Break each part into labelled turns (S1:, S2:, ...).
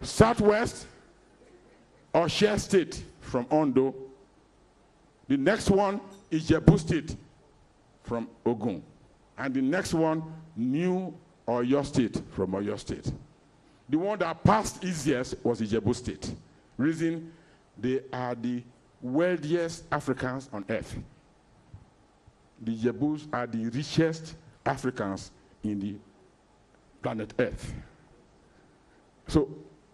S1: Southwest, Oshe State from Ondo. The next one is Ijebu State from Ogun. And the next one, New Oyo State from Oyo State. The one that passed easiest was Ijebu State. Reason, they are the wealthiest Africans on earth. The Ijebus are the richest Africans in the planet Earth. So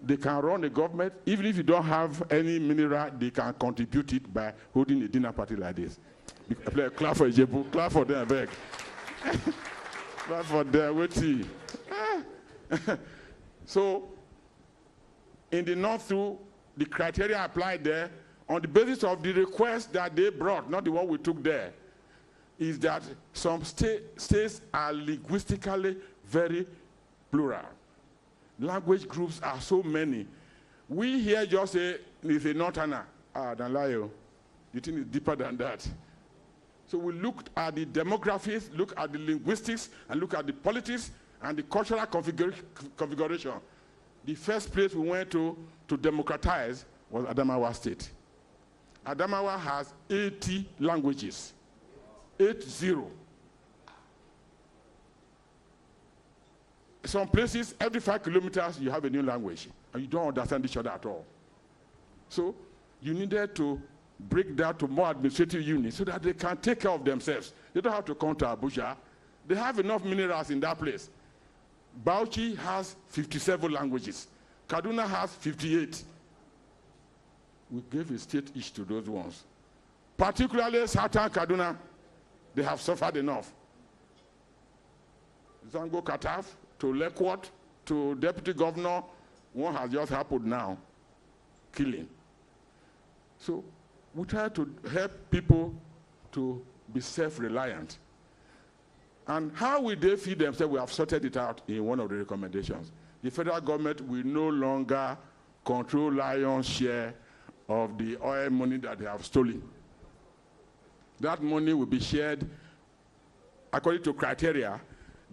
S1: they can run a government. Even if you don't have any mineral, they can contribute it by holding a dinner party like this. Play a clap for Ijebu, clap for them, beg. Clap for them, wait till. So in the North too, the criteria applied there on the basis of the request that they brought, not the one we took there, is that some states are linguistically very plural. Language groups are so many. We here just say, it's a northerner. Don't lie, you think it's deeper than that. So we looked at the demographics, look at the linguistics, and look at the politics and the cultural configuration. The first place we went to democratize was Adamawa State. Adamawa has 80 languages. 80. Some places, every 5 kilometers, you have a new language, and you don't understand each other at all. So you needed to break that to more administrative units so that they can take care of themselves. They don't have to come to Abuja. They have enough minerals in that place. Bauchi has 57 languages. Kaduna has 58. We gave a state each to those ones. Particularly Southern Kaduna, they have suffered enough. Zango Kataf to Lekwot to deputy governor, one has just happened now, killing. So we try to help people to be self-reliant. And how will they feed themselves? We have sorted it out in one of the recommendations. The federal government will no longer control lion's share of the oil money that they have stolen. That money will be shared according to criteria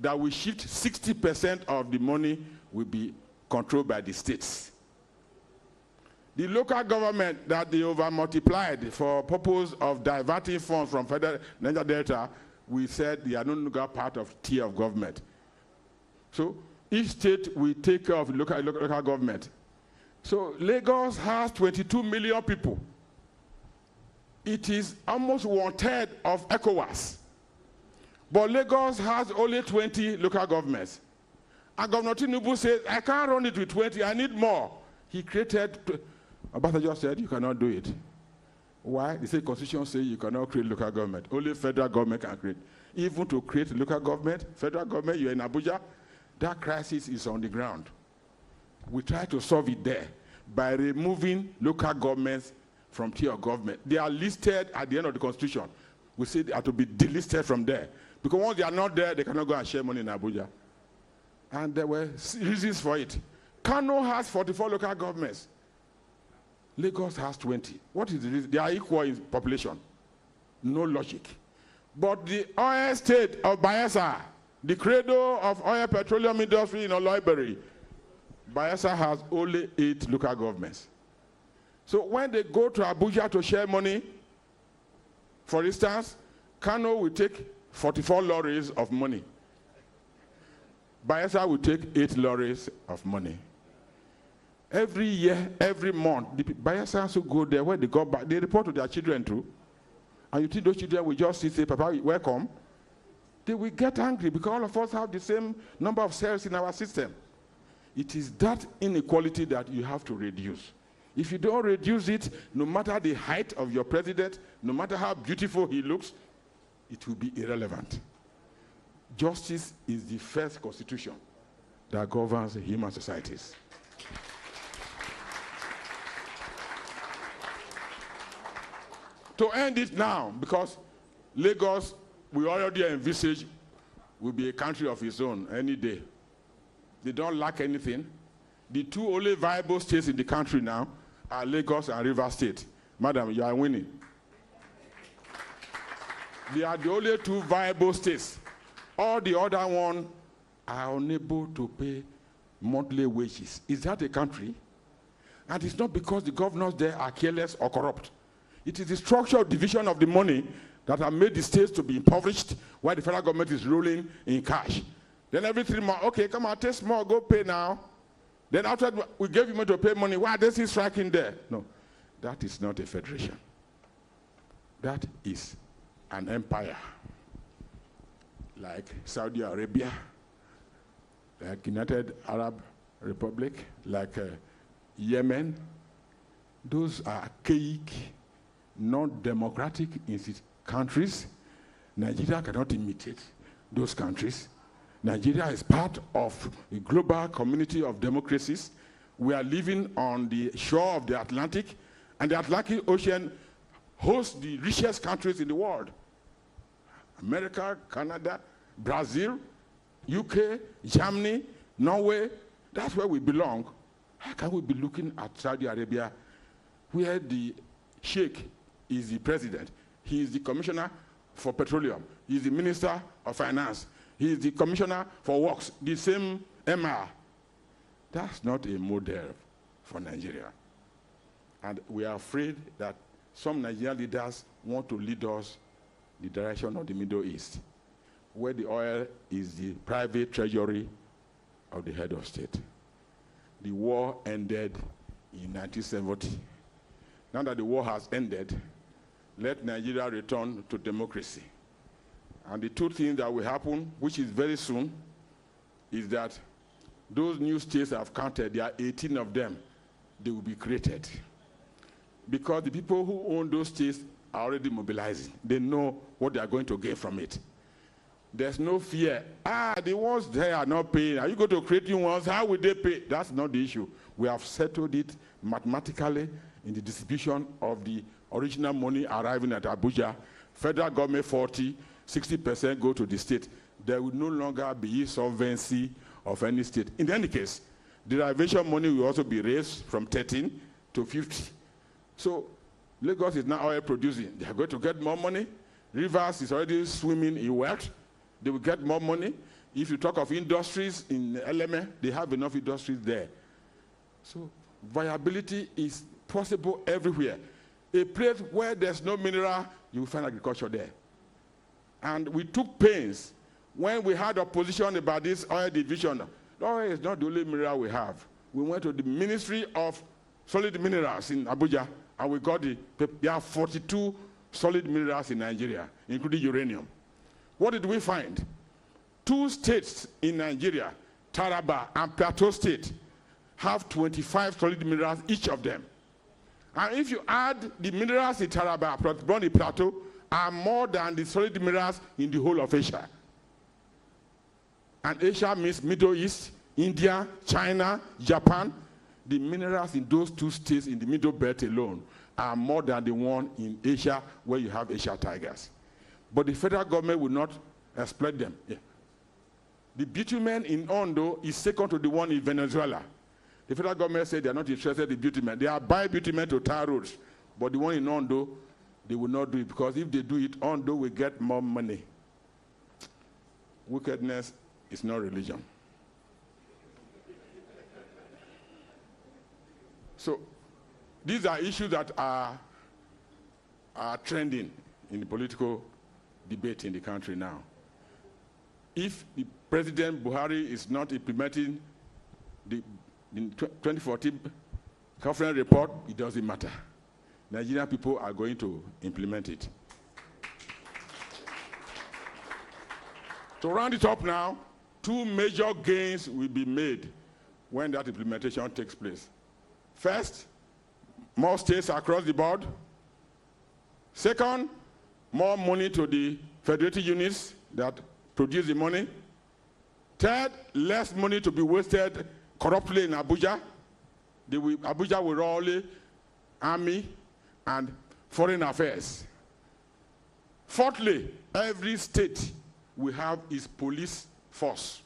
S1: that will shift 60% of the money will be controlled by the states. The local government that they over-multiplied for purpose of diverting funds from federal Niger Delta, we said they are no longer part of tier of government. So each state will take care of the local government. So Lagos has 22 million people. It is almost 1/3 of ECOWAS. But Lagos has only 20 local governments. And Governor Tinubu says, I can't run it with 20, I need more. He created, Obasanjo said, you cannot do it. Why? The state constitution says you cannot create local government. Only federal government can create. Even to create local government, federal government, you're in Abuja, that crisis is on the ground. We try to solve it there by removing local governments from tier of government. They are listed at the end of the constitution. We say they are to be delisted from there. Because once they are not there, they cannot go and share money in Abuja. And there were reasons for it. Kano has 44 local governments. Lagos has 20. What is the reason? They are equal in population. No logic. But the oil state of Bayelsa, the cradle of oil petroleum industry in Oloibiri, Bayelsa has only 8 local governments. So when they go to Abuja to share money, for instance, Kano will take 44 lorries of money. Bayelsa will take 8 lorries of money. Every year, every month, the Bayelsans who go there, when they go back, they report to their children too. And you think those children will just say, Papa, welcome? They will get angry because all of us have the same number of cells in our system. It is that inequality that you have to reduce. If you don't reduce it, no matter the height of your president, no matter how beautiful he looks, it will be irrelevant. Justice is the first constitution that governs human societies. To end it now, because Lagos, we already envisage, will be a country of its own any day. They don't lack anything. The 2 only viable states in the country now are Lagos and Rivers State. Madam, you are winning. They are the only 2 viable states. All the other ones are unable to pay monthly wages. Is that a country? And it's not because the governors there are careless or corrupt. It is the structural division of the money that have made the states to be impoverished while the federal government is rolling in cash. Then every 3 months, okay, come on, take more, go pay now. Then after we gave you money to pay money, why are they still striking there? No, that is not a federation. That is an empire. Like Saudi Arabia, like United Arab Republic, like Yemen. Those are archaic, non-democratic countries. Nigeria cannot imitate those countries. Nigeria is part of a global community of democracies. We are living on the shore of the Atlantic, and the Atlantic Ocean hosts the richest countries in the world. America, Canada, Brazil, UK, Germany, Norway, that's where we belong. How can we be looking at Saudi Arabia, where the sheikh is the president? He is the commissioner for petroleum. He is the minister of finance. He is the commissioner for works, the same MR. That's not a model for Nigeria. And we are afraid that some Nigerian leaders want to lead us the direction of the Middle East, where the oil is the private treasury of the head of state. The war ended in 1970. Now that the war has ended, let Nigeria return to democracy. And the two things that will happen, which is very soon, is that those new states I've counted, there are 18 of them, they will be created. Because the people who own those states are already mobilizing. They know what they are going to get from it. There's no fear. The ones there are not paying. Are you going to create new ones? How will they pay? That's not the issue. We have settled it mathematically in the distribution of the original money arriving at Abuja. Federal government 40, 60% go to the state. There will no longer be insolvency of any state. In any case, derivation money will also be raised from 13 to 50. So Lagos is now oil producing. They are going to get more money. Rivers is already swimming in wealth. They will get more money. If you talk of industries in LMA, they have enough industries there. So viability is possible everywhere. A place where there's no mineral, you will find agriculture there. And we took pains when we had opposition about this oil division. Oil is not the only mineral we have. We went to the Ministry of Solid Minerals in Abuja, and we got there are 42 solid minerals in Nigeria, including uranium. What did we find? 2 states in Nigeria, Taraba and Plateau State, have 25 solid minerals, each of them. And if you add the minerals in Taraba, Plateau, are more than the solid minerals in the whole of Asia. And Asia means Middle East, India, China, Japan. The minerals in those 2 states in the Middle Belt alone are more than the one in Asia where you have Asia tigers. But the federal government will not exploit them. Yeah. The bitumen in Ondo is second to the one in Venezuela. The federal government said they are not interested in bitumen. They are buying bitumen to tar roads. But the one in Ondo, they will not do it, because if they do it, Ondo will get more money. Wickedness is not religion. So these are issues that are trending in the political debate in the country now. If the President Buhari is not implementing the 2014 conference report, it doesn't matter. Nigerian people are going to implement it. To round it up now, 2 major gains will be made when that implementation takes place. First, more states across the board. Second, more money to the federated units that produce the money. Third, less money to be wasted corruptly in Abuja. Abuja will run army and foreign affairs. Fourthly, every state will have its police force.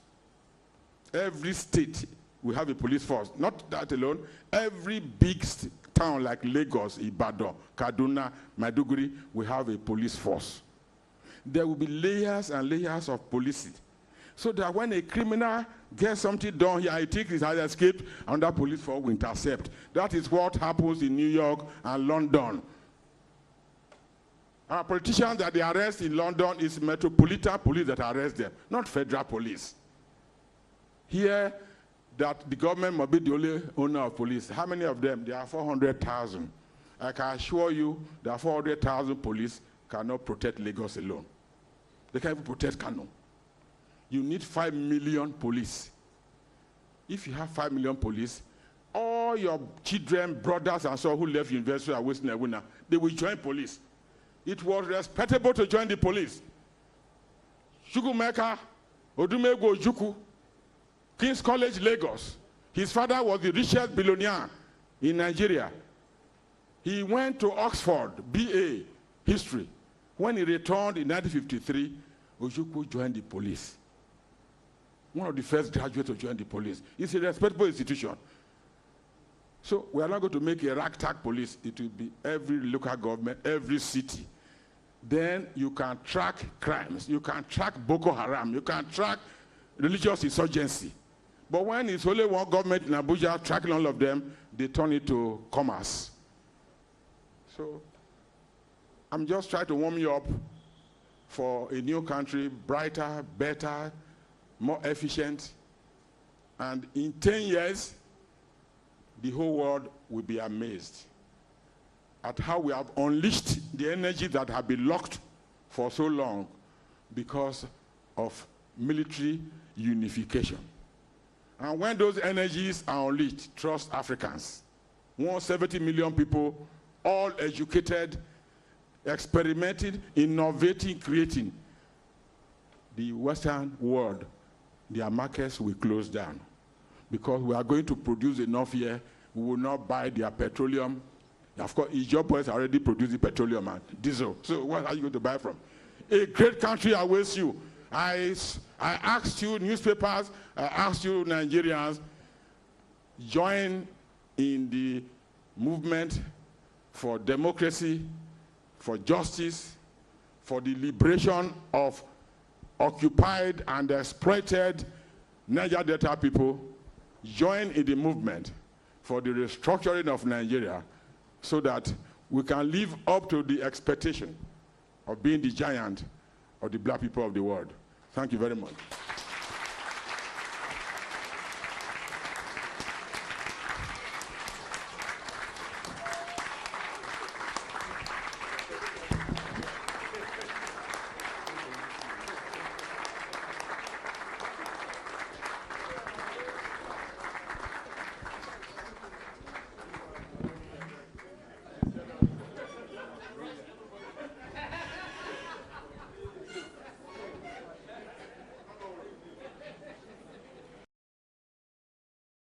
S1: Every state will have a police force. Not that alone. Every big town like Lagos, Ibadan, Kaduna, Maiduguri will have a police force. There will be layers and layers of policing. So that when a criminal gets something done here, he thinks he has escaped, and that police force will intercept. That is what happens in New York and London. Our politicians that they arrest in London is Metropolitan Police that arrest them, not federal police. Here, that the government must be the only owner of police. How many of them? There are 400,000. I can assure you that 400,000 police cannot protect Lagos alone. They can't even protect Kano. You need 5 million police. If you have 5 million police, all your children, brothers, and so who left university are wasting their winner, they will join police. It was respectable to join the police. Chukwumeka Odumegwu Ojukwu, King's College, Lagos. His father was the richest billionaire in Nigeria. He went to Oxford, BA, history. When he returned in 1953, Ojukwu joined the police. One of the first graduates to join the police. It's a respectable institution. So we are not going to make a ragtag police. It will be every local government, every city. Then you can track crimes. You can track Boko Haram. You can track religious insurgency. But when it's only one government in Abuja tracking all of them, they turn it to commerce. So I'm just trying to warm you up for a new country, brighter, better, more efficient. And in 10 years, the whole world will be amazed at how we have unleashed the energy that have been locked for so long because of military unification. And when those energies are unleashed, trust Africans. 170 million people, all educated, experimenting, innovating, creating. The Western world, their markets will close down because we are going to produce enough here. We will not buy their petroleum. Of course, Ethiopia is already producing petroleum and diesel. So what are you going to buy from? A great country awaits you. I asked you, newspapers, I asked you, Nigerians, join in the movement for democracy, for justice, for the liberation of occupied and exploited Niger Delta people. Join in the movement for the restructuring of Nigeria so that we can live up to the expectation of being the giant of the black people of the world. Thank you very much.